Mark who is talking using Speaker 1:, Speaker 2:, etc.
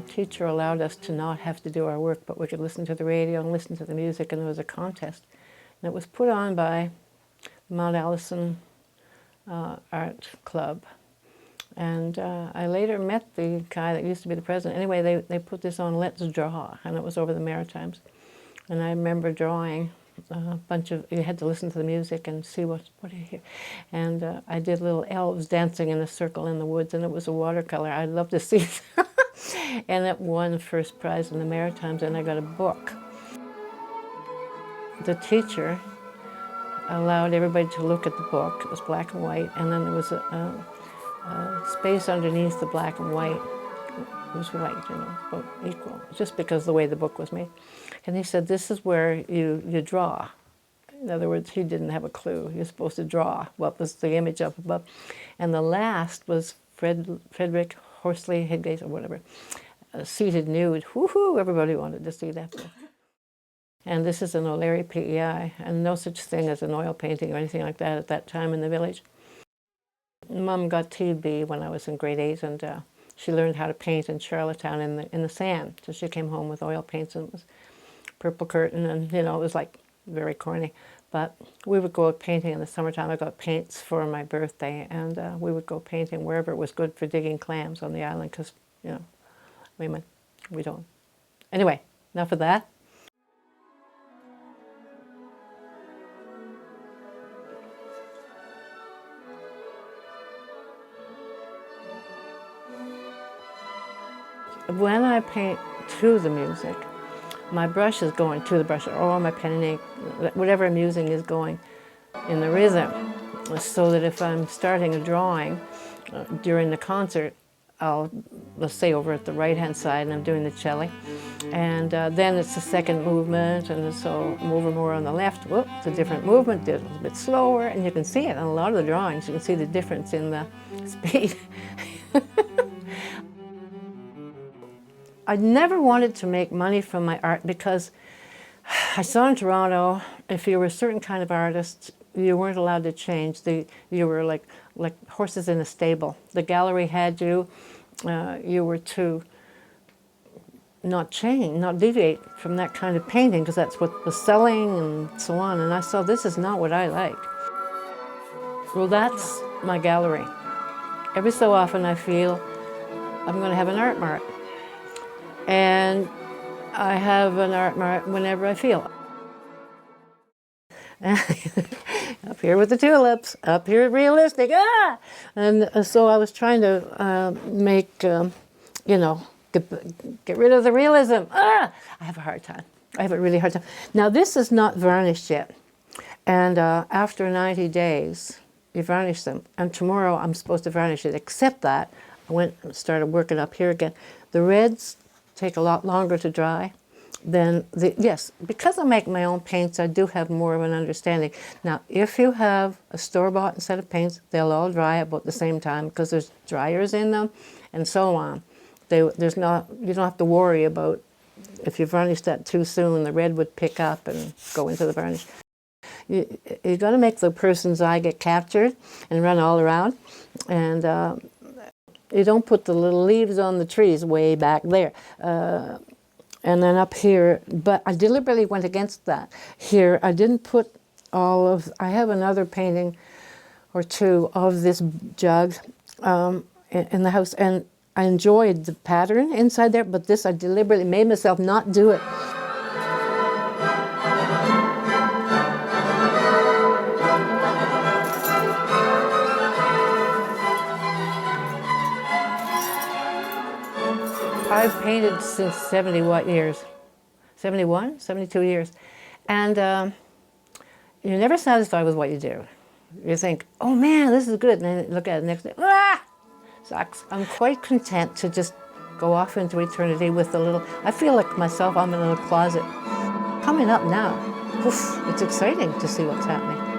Speaker 1: teacher allowed us to not have to do our work, but we could listen to the radio and listen to the music, and there was a contest. And it was put on by Mount Allison Art Club. And I later met the guy that used to be the president. Anyway, they put this on, Let's Draw, and it was over the Maritimes. And I remember drawing a bunch of, you had to listen to the music and see what do you hear. And I did little elves dancing in a circle in the woods, and it was a watercolor. I'd love to see it. And it won first prize in the Maritimes, and I got a book. The teacher allowed everybody to look at the book. It was black and white, and then there was a space underneath the black and white. It was white, you know, but equal, just because of the way the book was made. And he said, this is where you draw. In other words, he didn't have a clue. You're supposed to draw what was the image up above. And the last was Frederick Horsley Higate, or whatever, seated nude. Woohoo! Everybody wanted to see that. And this is an O'Leary PEI, and no such thing as an oil painting or anything like that at that time in the village. Mom got TB when I was in grade 8, and she learned how to paint in Charlottetown in the sand. So she came home with oil paints, and it was purple curtain, and you know, it was like very corny. But we would go out painting in the summertime. I got paints for my birthday, and we would go painting wherever it was good for digging clams on the island, because, you know, women, we don't. Anyway, enough of that. When I paint to the music, my brush is going to the brush, or my pen and ink, whatever I'm using is going in the rhythm. So that if I'm starting a drawing during the concert, let's say over at the right-hand side, and I'm doing the cello, and then it's the second movement, and so I'm over more on the left. Whoop, it's a different movement, it's a little bit slower, and you can see it in a lot of the drawings. You can see the difference in the speed. I never wanted to make money from my art because I saw in Toronto, if you were a certain kind of artist, you weren't allowed to change. You were like horses in a stable. The gallery had you. You were to not change, not deviate from that kind of painting, because that's what was selling and so on. And I saw this is not what I like. Well, that's my gallery. Every so often I feel I'm going to have an art mart. And I have an art mart whenever I feel. Up here with the tulips, up here realistic, ah! And so I was trying to make, you know, get rid of the realism. Ah! I have a hard time. I have a really hard time. Now this is not varnished yet. And after 90 days, you varnish them. And tomorrow I'm supposed to varnish it, except that I went and started working up here again. The reds take a lot longer to dry than yes, because I make my own paints, I do have more of an understanding. Now, if you have a store-bought set of paints, they'll all dry about the same time because there's dryers in them and so on. You don't have to worry about if you varnish that too soon, the red would pick up and go into the varnish. You got to make the person's eye get captured and run all around, and you don't put the little leaves on the trees way back there. And then up here, but I deliberately went against that. Here, I didn't put I have another painting or two of this jug in the house, and I enjoyed the pattern inside there, but this I deliberately made myself not do it. I've painted since 70 what years? 71, 72 years. And you're never satisfied with what you do. You think, oh man, this is good. And then you look at it the next day, ah, sucks. I'm quite content to just go off into eternity with a little, I feel like myself, I'm in a little closet. Coming up now, oof, it's exciting to see what's happening.